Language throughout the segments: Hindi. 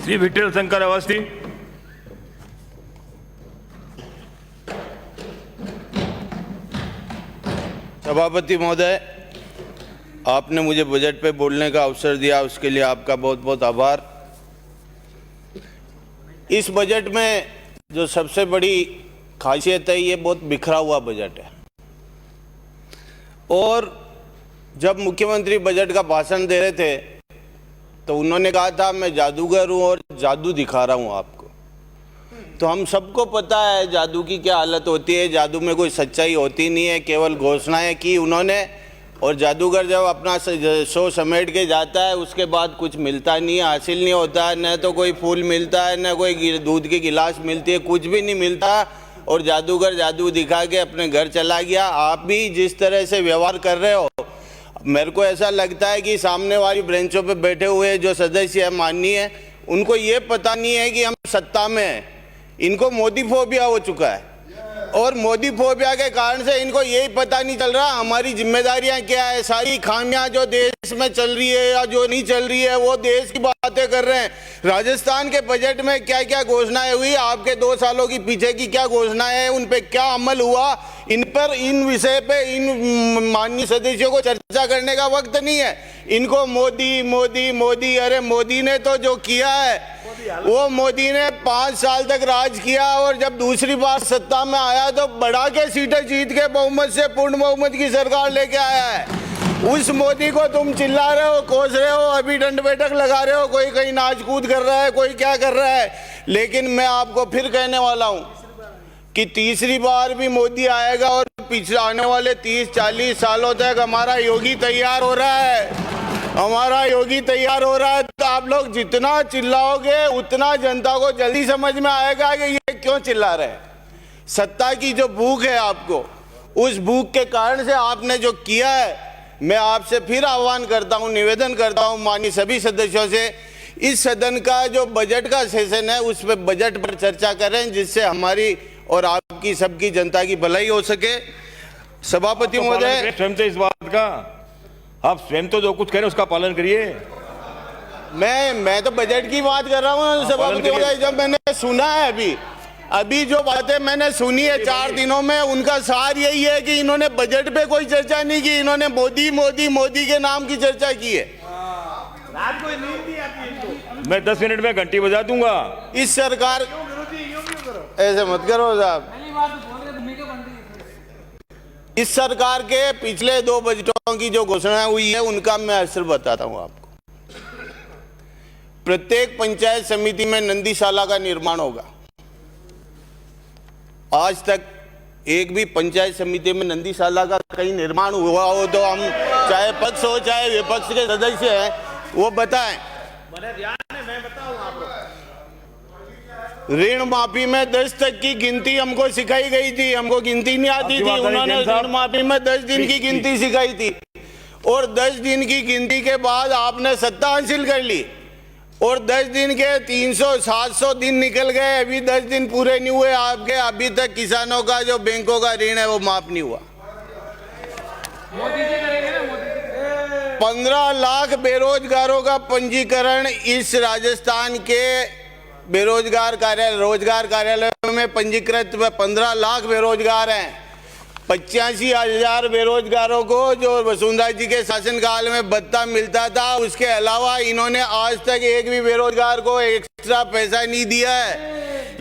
श्री विठ्ठल शंकर अवस्थी। सभापति महोदय, आपने मुझे बजट पे बोलने का अवसर दिया, उसके लिए आपका बहुत बहुत आभार। इस बजट में जो सबसे बड़ी खासियत है, ये बहुत बिखरा हुआ बजट है। और जब मुख्यमंत्री बजट का भाषण दे रहे थे तो उन्होंने कहा था मैं जादूगर हूँ और जादू दिखा रहा हूँ आपको। तो हम सबको पता है जादू की क्या हालत होती है। जादू में कोई सच्चाई होती नहीं है, केवल घोषणाएं की उन्होंने। और जादूगर जब अपना शो समेट के जाता है, उसके बाद कुछ मिलता नहीं है, हासिल नहीं होता है। न तो कोई फूल मिलता है, न कोई दूध की गिलास मिलती है, कुछ भी नहीं मिलता। और जादूगर जादू दिखा के अपने घर चला गया। आप भी जिस तरह से व्यवहार कर रहे हो, मेरे को ऐसा लगता है कि सामने वाली बेंचों पे बैठे हुए जो सदस्य है माननीय, उनको ये पता नहीं है कि हम सत्ता में हैं। इनको मोदी फोबिया हो चुका है और मोदी फोबिया के कारण से इनको यही पता नहीं चल रहा हमारी जिम्मेदारियां क्या है। सारी खामियां जो देश में चल रही है या जो नहीं चल रही है, वो देश की बातें कर रहे हैं। राजस्थान के बजट में क्या क्या घोषणाएं हुई, आपके 2 सालों की पीछे की क्या घोषणाएं हैं, उन पे क्या अमल हुआ, इन पर, इन विषय पे इन माननीय सदस्यों को चर्चा करने का वक्त नहीं है। इनको मोदी मोदी मोदी, अरे मोदी ने तो जो किया है, वो मोदी ने 5 साल तक राज किया और जब दूसरी बार सत्ता में आया तो बढ़ा के सीटें जीत के बहुमत से पूर्ण बहुमत की सरकार लेके आया है। उस मोदी को तुम चिल्ला रहे हो, कोस रहे हो, अभी दंड बैठक लगा रहे हो, कोई कहीं नाच कूद कर रहा है, कोई क्या कर रहा है। लेकिन मैं आपको फिर कहने वाला हूं कि तीसरी बार भी मोदी आएगा और पिछले आने वाले 30-40 सालों तक हमारा योगी तैयार हो रहा है, हमारा योगी तैयार हो रहा है। तो आप लोग जितना चिल्लाओगे उतना जनता को जल्दी समझ में आएगा कि ये क्यों चिल्ला रहे हैं। सत्ता की जो भूख है आपको, उस भूख के कारण से आपने जो किया है, मैं आपसे फिर आह्वान करता हूं, निवेदन करता हूं माननीय सभी सदस्यों से, इस सदन का जो बजट का सेशन है उस पर बजट पर चर्चा करें, जिससे हमारी और आपकी सबकी जनता की भलाई हो सके। सभापति महोदय, स्वयं से इस बात का आप स्वयं तो जो कुछ कह रहे हैं उसका पालन करिए। मैं तो बजट की बात कर रहा हूँ सभापति महोदय। जब मैंने सुना है अभी जो बातें मैंने सुनी है 4 दिनों में, उनका सार यही है कि इन्होंने बजट पे कोई चर्चा नहीं की, इन्होंने मोदी मोदी मोदी के नाम की चर्चा की है। रात को नींद नहीं आती इनको। मैं 10 मिनट में घंटी बजा दूंगा। इस सरकार, ऐसे मत करो साहब। इस सरकार के पिछले 2 बजटों की जो घोषणाएं हुई है, उनका मैं असर बताता हूं आपको। प्रत्येक पंचायत समिति में नंदीशाला का निर्माण होगा। आज तक एक भी पंचायत समिति में नंदीशाला का कहीं निर्माण हुआ हो तो हम, चाहे पक्ष हो चाहे विपक्ष के सदस्य हैं, वो बताएं। मैं बताऊं आपको, ऋण माफी में 10 तक की गिनती हमको सिखाई गई थी, हमको गिनती नहीं आती थी। उन्होंने ऋण माफी में 10 दिन की गिनती सिखाई थी और 10 दिन की गिनती के बाद आपने सत्ता हासिल कर ली और 10 दिन के 300-700 दिन निकल गए, अभी 10 दिन पूरे नहीं हुए आपके। अभी तक किसानों का जो बैंकों का ऋण है वो माफ नहीं हुआ। 15 लाख बेरोजगारों का पंजीकरण इस राजस्थान के बेरोजगार कार्यालय, रोजगार कार्यालय में पंजीकृत 15 लाख बेरोजगार हैं। 85,000 बेरोजगारों को जो वसुंधरा जी के शासनकाल में भत्ता मिलता था, उसके अलावा इन्होंने आज तक एक भी बेरोजगार को एक्स्ट्रा पैसा नहीं दिया है।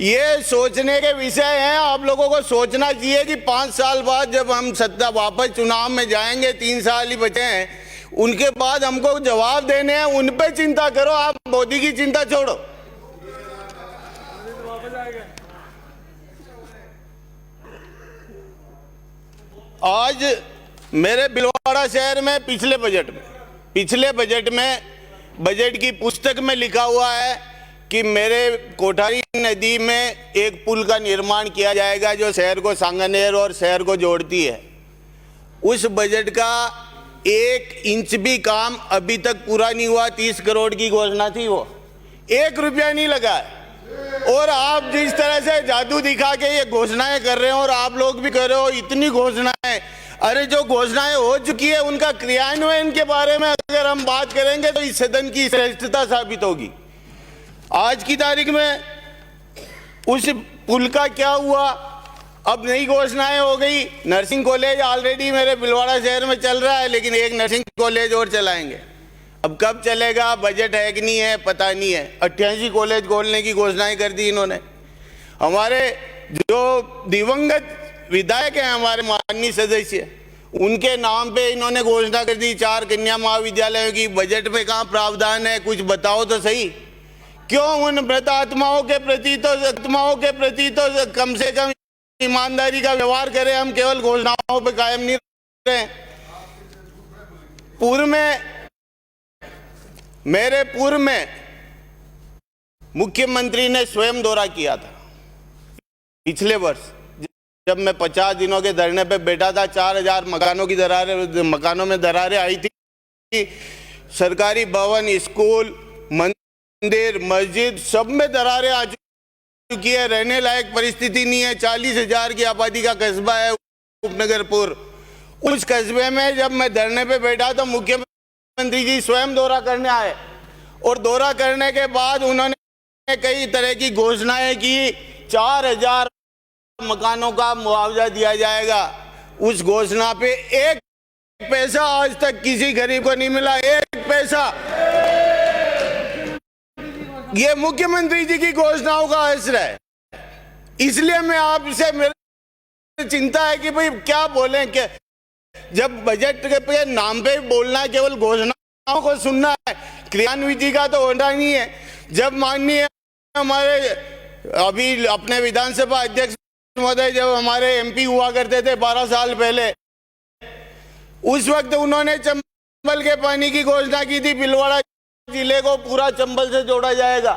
ये सोचने के विषय हैं। आप लोगों को सोचना चाहिए कि 5 साल बाद जब हम सत्ता वापस चुनाव में जाएंगे, 3 साल ही बचे हैं, उनके बाद हमको जवाब देने हैं, उन पे चिंता करो। आप मोदी की चिंता छोड़ो। आज मेरे भीलवाड़ा शहर में पिछले बजट में बजट की पुस्तक में लिखा हुआ है कि मेरे कोठारी नदी में एक पुल का निर्माण किया जाएगा जो शहर को सांगानेर और शहर को जोड़ती है। उस बजट का 1 इंच भी काम अभी तक पूरा नहीं हुआ। 30 करोड़ की घोषणा थी, वो 1 रुपया नहीं लगा है। और आप जिस तरह से जादू दिखा के ये घोषणाएं कर रहे हो और आप लोग भी कर रहे हो, इतनी घोषणाएं, अरे जो घोषणाएं हो चुकी है उनका क्रियान्वयन के बारे में अगर हम बात करेंगे तो इस सदन की श्रेष्ठता साबित होगी। आज की तारीख में उस पुल का क्या हुआ? अब नई घोषणाएं हो गई। नर्सिंग कॉलेज ऑलरेडी मेरे भीलवाड़ा शहर में चल रहा है, लेकिन एक नर्सिंग कॉलेज और चलाएंगे। अब कब चलेगा, बजट है कि नहीं है, पता नहीं है। 88 कॉलेज खोलने की घोषणाएं कर दी इन्होंने। हमारे जो दिवंगत विधायक हैं, हमारे माननीय सदस्य, उनके नाम पे इन्होंने घोषणा कर दी 4 कन्या महाविद्यालयों की। बजट में कहाँ प्रावधान है, कुछ बताओ तो सही। क्यों उन मृत आत्माओं के प्रति तो कम से कम ईमानदारी का व्यवहार करें। हम केवल घोषणाओं पे कायम नहीं रहे। पूर्व में मुख्यमंत्री ने स्वयं दौरा किया था पिछले वर्ष, जब मैं 50 दिनों के धरने पे बैठा था। 4000 मकानों में दरारें आई थी। सरकारी भवन, स्कूल, मंदिर, मस्जिद सब में दरारें आ चुकी है। रहने लायक परिस्थिति नहीं है। 40,000 की आबादी का कस्बा है उपनगरपुर। उस कस्बे में जब मैं धरने पे बैठा तो मुख्यमंत्री जी स्वयं दौरा करने आए, और दौरा करने के बाद उन्होंने कई तरह की घोषणाएं की। 4000 मकानों का मुआवजा दिया जाएगा। उस घोषणा पे एक पैसा आज तक किसी गरीब को नहीं मिला, एक पैसा। ये मुख्यमंत्री जी की घोषणाओं का असर है। इसलिए मैं आपसे, मेरी चिंता है कि भाई क्या बोलें, क्या जब बजट के नाम पे बोलना है, केवल घोषणाओं को सुनना है, क्रियान्विति का तो होना नहीं है। जब माननीय हमारे अभी अपने विधानसभा अध्यक्ष महोदय जब हमारे एमपी हुआ करते थे 12 साल पहले, उस वक्त उन्होंने चंबल के पानी की घोषणा की थी। भीलवाड़ा जिले को पूरा चंबल से जोड़ा जाएगा।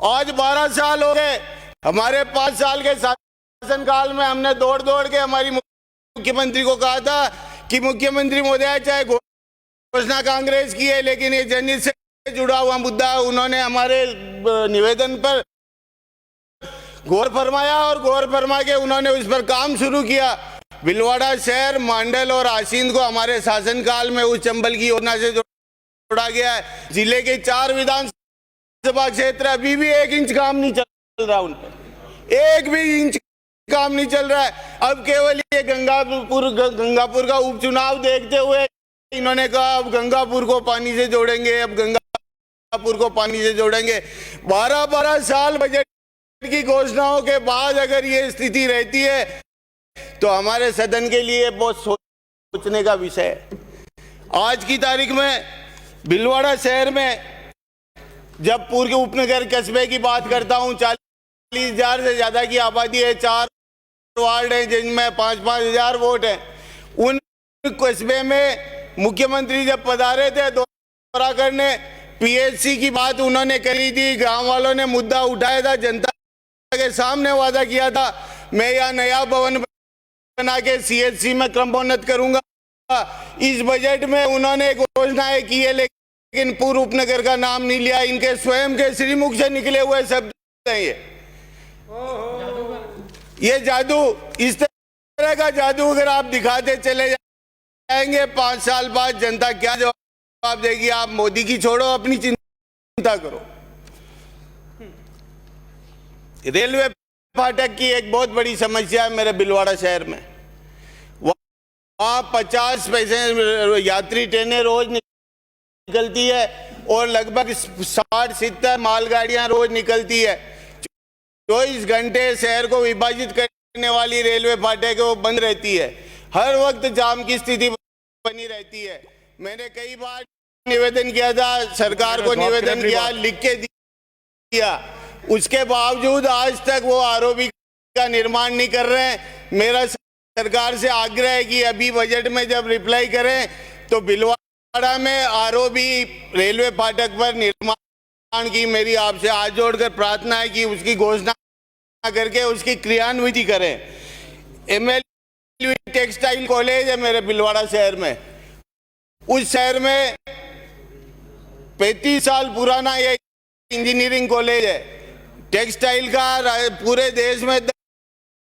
आज 12 साल हो गए। हमारे 5 साल के शासन काल में हमने दौड़ के हमारी मुख्यमंत्री को कहा था कि मुख्यमंत्री महोदय, चाहे घोषणा कांग्रेस की है, लेकिन ये जनहित से जुड़ा हुआ मुद्दा। उन्होंने हमारे निवेदन पर गौर फरमाया, और गौर फरमा के उन्होंने उस पर काम शुरू किया। भीलवाड़ा शहर, मांडल और आसींद को हमारे शासनकाल में उस चंबल की योजना से जोड़ा गया है। जिले के 4 विधानसभा क्षेत्र अभी भी 1 इंच काम नहीं चल रहा, उन पर 1 भी इंच काम नहीं चल रहा है। अब केवल ये गंगापुर का उपचुनाव देखते हुए इन्होंने कहा अब गंगापुर को पानी से जोड़ेंगे, अब गंगापुर को पानी से जोड़ेंगे। 12 साल बजट की घोषणाओं के बाद अगर ये स्थिति रहती है तो हमारे सदन के लिए बहुत सोचने का विषय है। आज की तारीख में भीलवाड़ा शहर में जब पूर्व उपनगर कस्बे की बात करता हूं, 40,000 से ज्यादा की आबादी है। 4 वार्ड हैं जिनमें 5-5 हजार वोट हैं। उन कस्बे में मुख्यमंत्री जब पधारे थे दौरा करने, पीएचसी की बात उन्होंने करी थी। गांव वालों ने मुद्दा उठाया था, जनता के सामने वादा किया था मैं यहाँ नया भवन बना के सीएचसी में क्रमोन्नत करूंगा। इस बजट में उन्होंने घोषणाएं की है, लेकिन पूर्व उपनगर का नाम नहीं लिया। इनके स्वयं के श्रीमुख से निकले हुए शब्द हैं ये जादू। इस तरह का जादू अगर आप दिखाते चले जाएंगे, 5 साल बाद जनता क्या जवाब देगी? आप मोदी की छोड़ो, अपनी चिंता करो। रेलवे फाटक की एक बहुत बड़ी समस्या है मेरे भीलवाड़ा शहर में। वहाँ 50 पैसेंजर यात्री ट्रेनें रोज निकलती है और लगभग 60-70 मालगाड़ियां रोज निकलती है। 24 घंटे शहर को विभाजित करने वाली रेलवे फाटक वो बंद रहती है। हर वक्त जाम की स्थिति बनी रहती है। मैंने कई बार निवेदन किया था, सरकार को निवेदन किया, लिख के दिया, उसके बावजूद आज तक वो आरओबी का निर्माण नहीं कर रहे हैं। मेरा सरकार से आग्रह है कि अभी बजट में जब रिप्लाई करें तो भीलवाड़ा में आरओबी रेलवे फाटक पर निर्माण की मेरी आपसे हाथ जोड़कर प्रार्थना है कि उसकी घोषणा करके उसकी क्रियान्विति करें। एमएलयू टेक्सटाइल कॉलेज है मेरे भीलवाड़ा शहर में। उस शहर में 35 साल पुराना ये इंजीनियरिंग कॉलेज है। टेक्सटाइल का पूरे देश में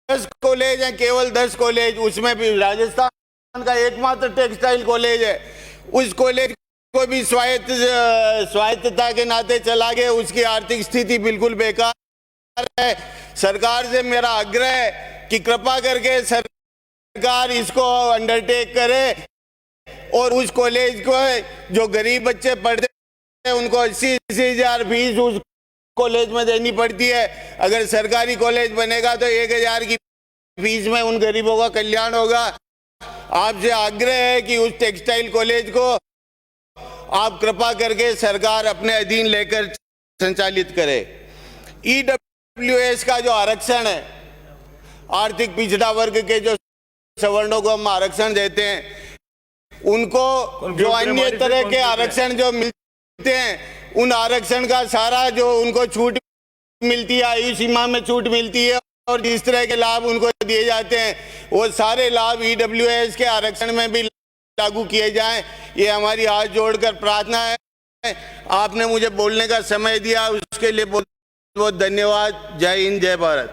10 कॉलेज हैं, केवल 10 कॉलेज, उसमें भी राजस्थान का एकमात्र टेक्सटाइल कॉलेज है। उस कॉलेज कोई भी स्वायत्तता के नाते चला गया, उसकी आर्थिक स्थिति बिल्कुल बेकार है। सरकार से मेरा आग्रह है कि कृपा करके सरकार इसको अंडरटेक करे और उस कॉलेज को जो गरीब बच्चे पढ़ते हैं उनको 80-80 हजार फीस उस कॉलेज में देनी पड़ती है। अगर सरकारी कॉलेज बनेगा तो 1000 की फीस में उन गरीबों का कल्याण होगा। आपसे आग्रह है कि उस टेक्सटाइल कॉलेज को आप कृपा करके सरकार अपने अधीन लेकर संचालित करे। ईडब्ल्यूएस का जो आरक्षण है, आर्थिक पिछड़ा वर्ग के जो सवर्णों को हम आरक्षण देते हैं, उनको जो अन्य तरह के आरक्षण जो मिलते हैं, उन आरक्षण का सारा जो उनको छूट मिलती है, आयु सीमा में छूट मिलती है और जिस तरह के लाभ उनको दिए जाते हैं, वो सारे लाभ ईडब्ल्यूएस के आरक्षण में भी लागू किए जाएं। ये हमारी हाथ जोड़कर प्रार्थना है। आपने मुझे बोलने का समय दिया, उसके लिए बहुत बहुत धन्यवाद। जय हिंद, जय भारत।